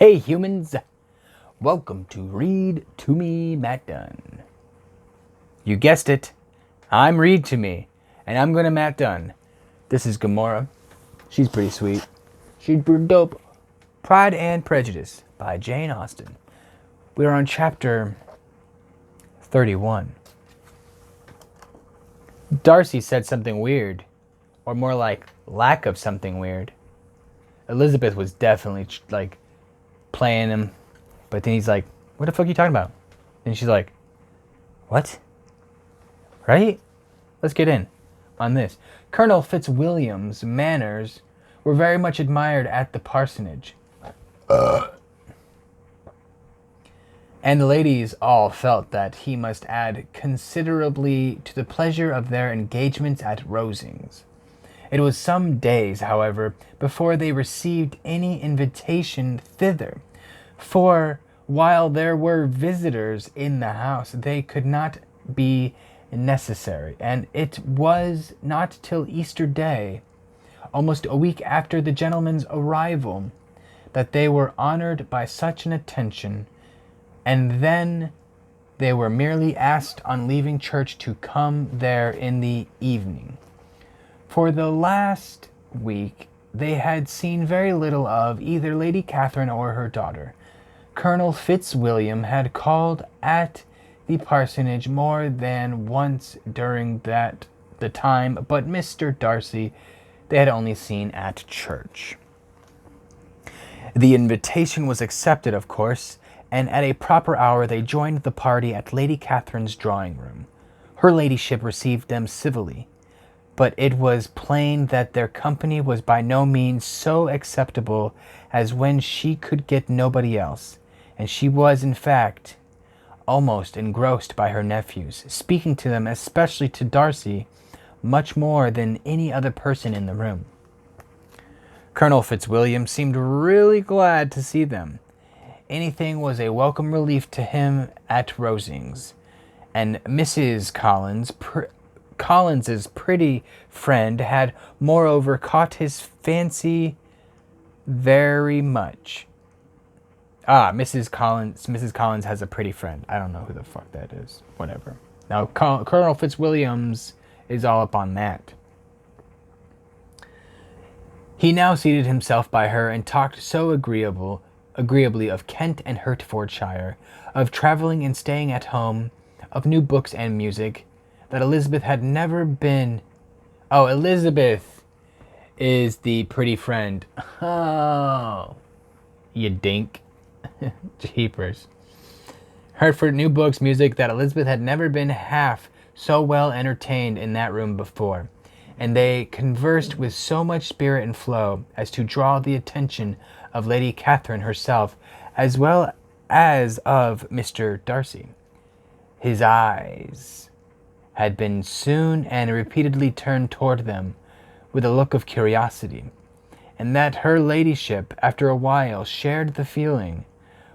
Hey humans, welcome to Read to Me, Matt Dunn. You guessed it, I'm Read to Me, and I'm gonna Matt Dunn. This is Gamora. She's pretty sweet. She's pretty dope. Pride and Prejudice by Jane Austen. We're on chapter 31. Darcy said something weird, or more like lack of something weird. Elizabeth was definitely playing him, but then he's like, what the fuck are you talking about? And she's like, what? Right? Let's get in on this. Colonel Fitzwilliams' manners were very much admired at the parsonage. And the ladies all felt that he must add considerably to the pleasure of their engagements at Rosings. It was some days, however, before they received any invitation thither, for while there were visitors in the house, they could not be necessary, and it was not till Easter Day, almost a week after the gentleman's arrival, that they were honoured by such an attention, and then they were merely asked on leaving church to come there in the evening. For the last week, they had seen very little of either Lady Catherine or her daughter. Colonel Fitzwilliam had called at the parsonage more than once during the time, but Mr. Darcy they had only seen at church. The invitation was accepted, of course, and at a proper hour they joined the party at Lady Catherine's drawing-room. Her ladyship received them civilly, but it was plain that their company was by no means so acceptable as when she could get nobody else, and she was, in fact, almost engrossed by her nephews, speaking to them, especially to Darcy, much more than any other person in the room. Colonel Fitzwilliam seemed really glad to see them. Anything was a welcome relief to him at Rosings, and Mrs. Collins's pretty friend had moreover caught his fancy very much. Mrs. Collins has a pretty friend. I don't know who the fuck that is. Whatever. Now, Colonel Fitzwilliams is all up on that. He now seated himself by her and talked so agreeably of Kent and Hertfordshire, of travelling and staying at home, of new books and music, that Elizabeth had never been... Oh, Elizabeth is the pretty friend. Oh, you dink. Jeepers. Hertford, new books, music, that Elizabeth had never been half so well entertained in that room before, and they conversed with so much spirit and flow as to draw the attention of Lady Catherine herself, as well as of Mr. Darcy. His eyes had been soon and repeatedly turned toward them with a look of curiosity, and that her ladyship, after a while, shared the feeling,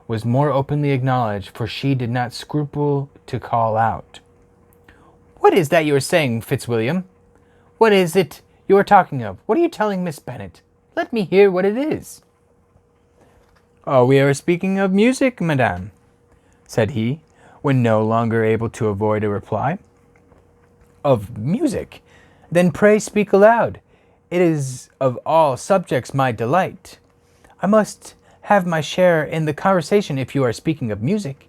was more openly acknowledged, for she did not scruple to call out, "What is that you are saying, Fitzwilliam? What is it you are talking of? What are you telling Miss Bennet? Let me hear what it is." "Oh, we are speaking of music, madame," said he, when no longer able to avoid a reply. "Of music? Then pray speak aloud. It is of all subjects my delight. I must have my share in the conversation if you are speaking of music.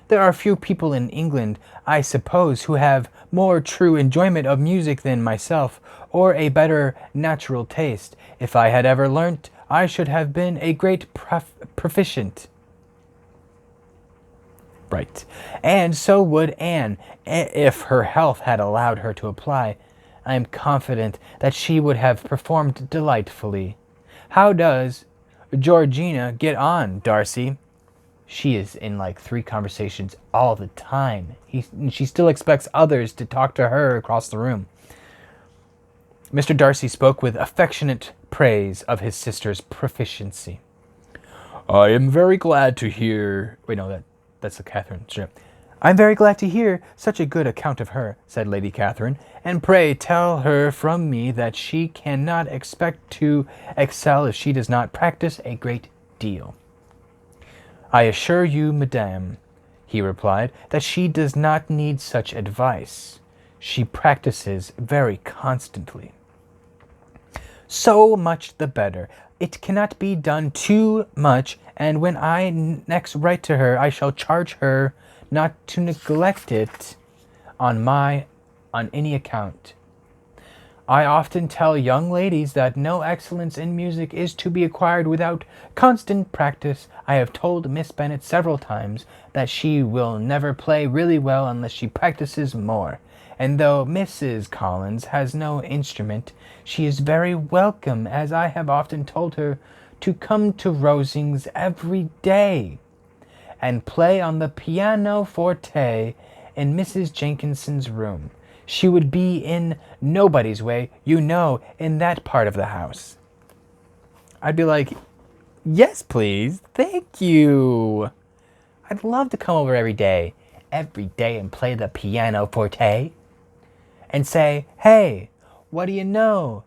There are few people in England, I suppose, who have more true enjoyment of music than myself, or a better natural taste. If I had ever learnt, I should have been a great proficient." Right. And so would Anne, if her health had allowed her to apply. I am confident that she would have performed delightfully. How does Georgina get on, Darcy? She is in 3 conversations all the time. She still expects others to talk to her across the room. Mr. Darcy spoke with affectionate praise of his sister's proficiency. "I am very glad to hear..." Wait, no, that's the Catherine. Sure. "I'm very glad to hear such a good account of her," said Lady Catherine, "and pray tell her from me that she cannot expect to excel if she does not practice a great deal." I assure you, madame, he replied, that she does not need such advice. She practices very constantly. So much the better. It cannot be done too much, and when I next write to her, I shall charge her not to neglect it on any account. I often tell young ladies that no excellence in music is to be acquired without constant practice. I have told Miss Bennet several times that she will never play really well unless she practices more. And though Mrs. Collins has no instrument, she is very welcome, as I have often told her, to come to Rosings every day and play on the pianoforte in Mrs. Jenkinson's room. She would be in nobody's way, you know, in that part of the house. I'd be like, yes, please. Thank you. I'd love to come over every day and play the pianoforte and say, hey, what do you know?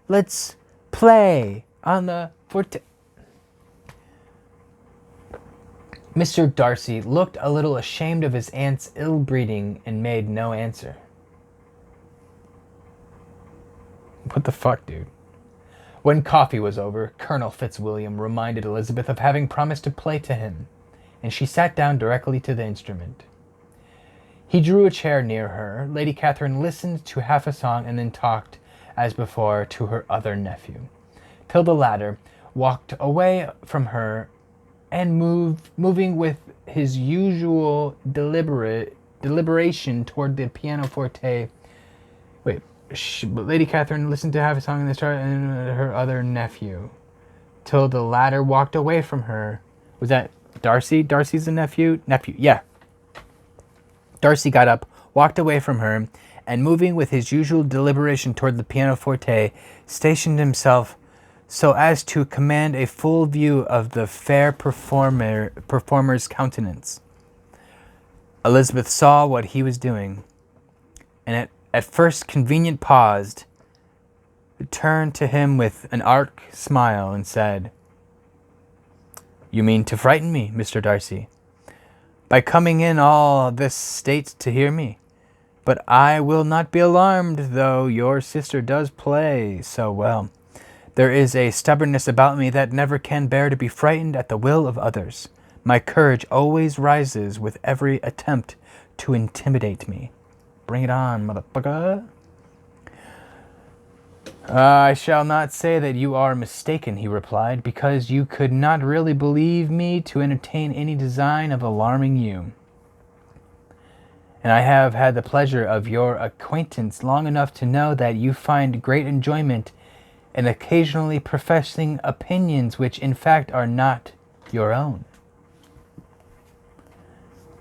Let's play on the forte. Mr. Darcy looked a little ashamed of his aunt's ill-breeding and made no answer. What the fuck, dude? When coffee was over, Colonel Fitzwilliam reminded Elizabeth of having promised to play to him, and she sat down directly to the instrument. He drew a chair near her. Lady Catherine listened to half a song and then talked, as before, to her other nephew, till the latter walked away from her and moving with his usual deliberation toward the pianoforte. Lady Catherine listened to half a song in the start and her other nephew, till the latter walked away from her. Was that Darcy? Darcy's the nephew? Nephew, yeah. Darcy got up, walked away from her, and moving with his usual deliberation toward the pianoforte, stationed himself so as to command a full view of the fair performer's countenance. Elizabeth saw what he was doing, and at first convenient paused, turned to him with an arch smile and said, "You mean to frighten me, Mr. Darcy, by coming in all this state to hear me? But I will not be alarmed, though your sister does play so well. There is a stubbornness about me that never can bear to be frightened at the will of others. My courage always rises with every attempt to intimidate me. Bring it on, motherfucker." "I shall not say that you are mistaken," he replied, "because you could not really believe me to entertain any design of alarming you. And I have had the pleasure of your acquaintance long enough to know that you find great enjoyment in occasionally professing opinions which in fact are not your own."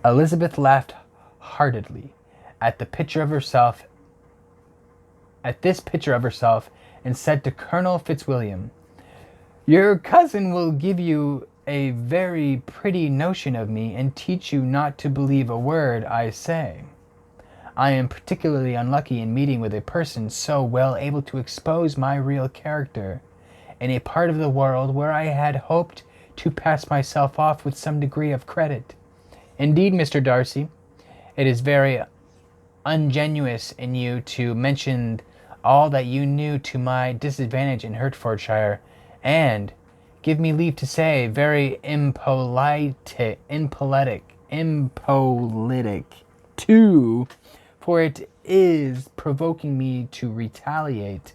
Elizabeth laughed heartily at this picture of herself, and said to Colonel Fitzwilliam, "Your cousin will give you a very pretty notion of me and teach you not to believe a word I say. I am particularly unlucky in meeting with a person so well able to expose my real character in a part of the world where I had hoped to pass myself off with some degree of credit. Indeed, Mr. Darcy, it is very ungenerous in you to mention all that you knew to my disadvantage in Hertfordshire, and, give me leave to say, very impolitic too, for it is provoking me to retaliate,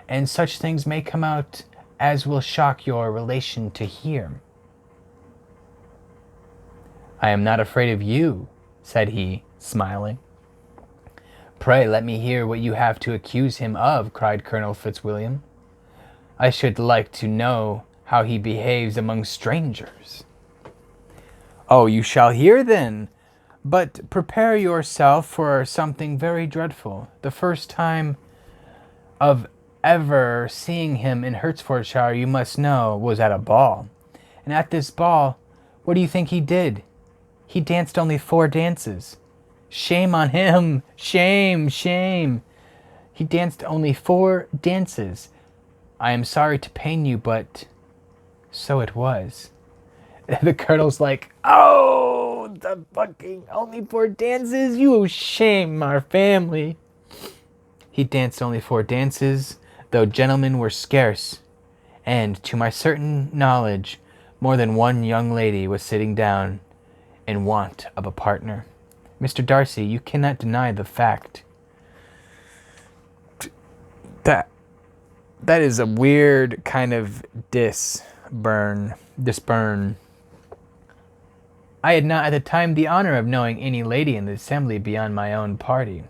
and such things may come out as will shock your relation to hear." "I am not afraid of you," said he, smiling. "Pray let me hear what you have to accuse him of," cried Colonel Fitzwilliam. "I should like to know how he behaves among strangers." "Oh, you shall hear then. But prepare yourself for something very dreadful. The first time of ever seeing him in Hertfordshire, you must know, was at a ball. And at this ball, what do you think he did? He danced only 4 dances. Shame on him! Shame! Shame! He danced only 4 dances. I am sorry to pain you, but so it was. The colonel's like, oh, the fucking only 4 dances? You shame our family. He danced only 4 dances, though gentlemen were scarce, and, to my certain knowledge, more than one young lady was sitting down in want of a partner. Mr. Darcy, you cannot deny the fact. That is a weird kind of disburn. I had not at the time the honor of knowing any lady in the assembly beyond my own party.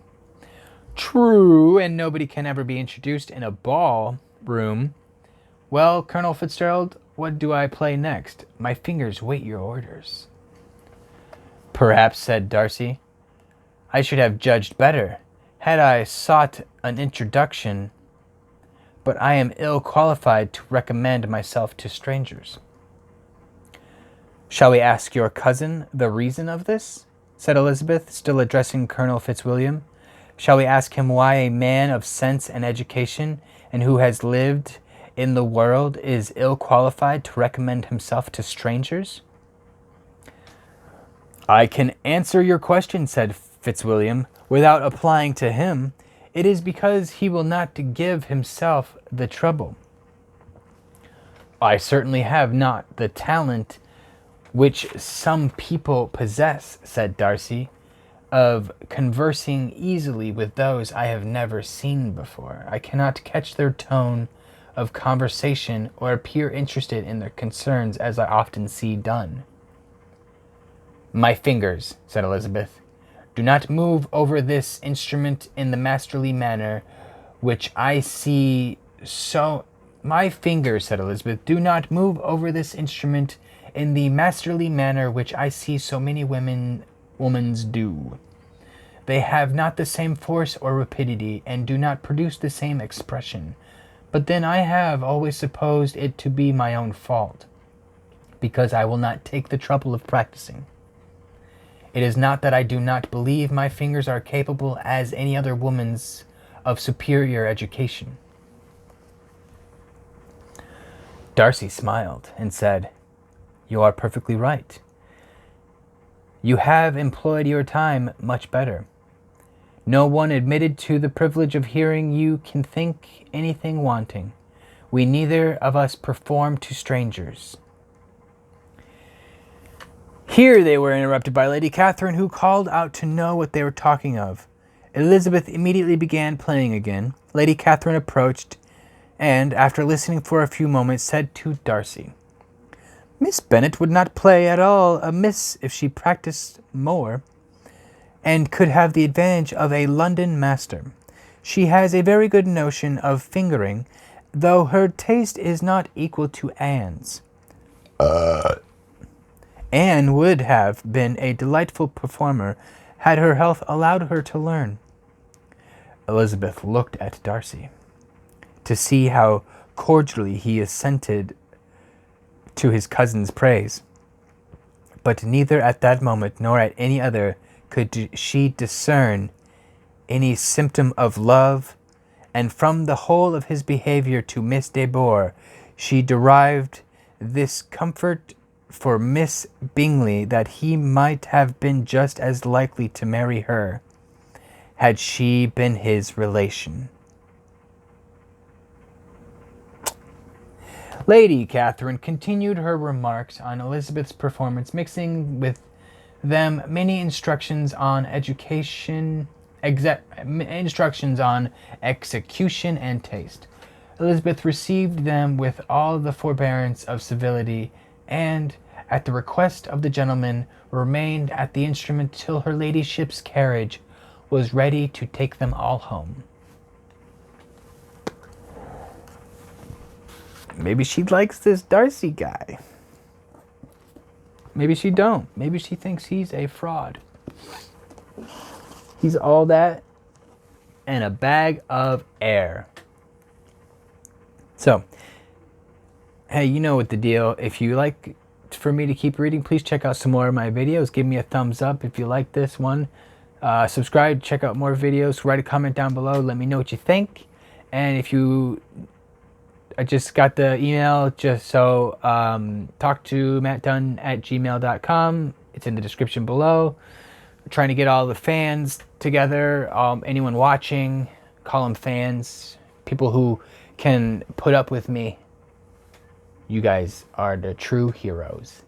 True, and nobody can ever be introduced in a ball room. Well, Colonel Fitzgerald, what do I play next? My fingers wait your orders. Perhaps, said Darcy, I should have judged better had I sought an introduction, but I am ill qualified to recommend myself to strangers. Shall we ask your cousin the reason of this? Said Elizabeth, still addressing Colonel Fitzwilliam. Shall we ask him why a man of sense and education, and who has lived in the world, is ill qualified to recommend himself to strangers? I can answer your question, said Fitzwilliam, without applying to him. It is because he will not give himself the trouble. I certainly have not the talent which some people possess, said Darcy, of conversing easily with those I have never seen before. I cannot catch their tone of conversation or appear interested in their concerns as I often see done. My fingers, said Elizabeth, do not move over this instrument in the masterly manner which I see so... My fingers, said Elizabeth, do not move over this instrument in the masterly manner which I see so many women's do. They have not the same force or rapidity, and do not produce the same expression. But then I have always supposed it to be my own fault, because I will not take the trouble of practicing. It is not that I do not believe my fingers are capable as any other woman's of superior education. Darcy smiled and said, You are perfectly right. You have employed your time much better. No one admitted to the privilege of hearing you can think anything wanting. We neither of us perform to strangers. Here they were interrupted by Lady Catherine, who called out to know what they were talking of. Elizabeth immediately began playing again. Lady Catherine approached, and, after listening for a few moments, said to Darcy, Miss Bennet would not play at all amiss if she practised more, and could have the advantage of a London master. She has a very good notion of fingering, though her taste is not equal to Anne's. Anne would have been a delightful performer had her health allowed her to learn. Elizabeth looked at Darcy to see how cordially he assented to his cousin's praise, but neither at that moment nor at any other could she discern any symptom of love, and from the whole of his behavior to Miss de Bourgh she derived this comfort for Miss Bingley, that he might have been just as likely to marry her had she been his relation. Lady Catherine continued her remarks on Elizabeth's performance, mixing with them many instructions on execution and taste. Elizabeth received them with all the forbearance of civility, and, at the request of the gentleman, remained at the instrument till her ladyship's carriage was ready to take them all home. Maybe she likes this Darcy guy. Maybe she don't. Maybe she thinks he's a fraud. He's all that and a bag of air. So, hey, you know what the deal. If you like for me to keep reading, please check out some more of my videos. Give me a thumbs up if you like this one. Subscribe, check out more videos. Write a comment down below. Let me know what you think. And if you I just got the email. Just so talk to mattdunn@gmail.com. It's in the description below. We're trying to get all the fans together. Anyone watching, call them fans. People who can put up with me. You guys are the true heroes.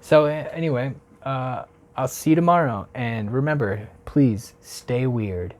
So anyway, I'll see you tomorrow. And remember, please stay weird.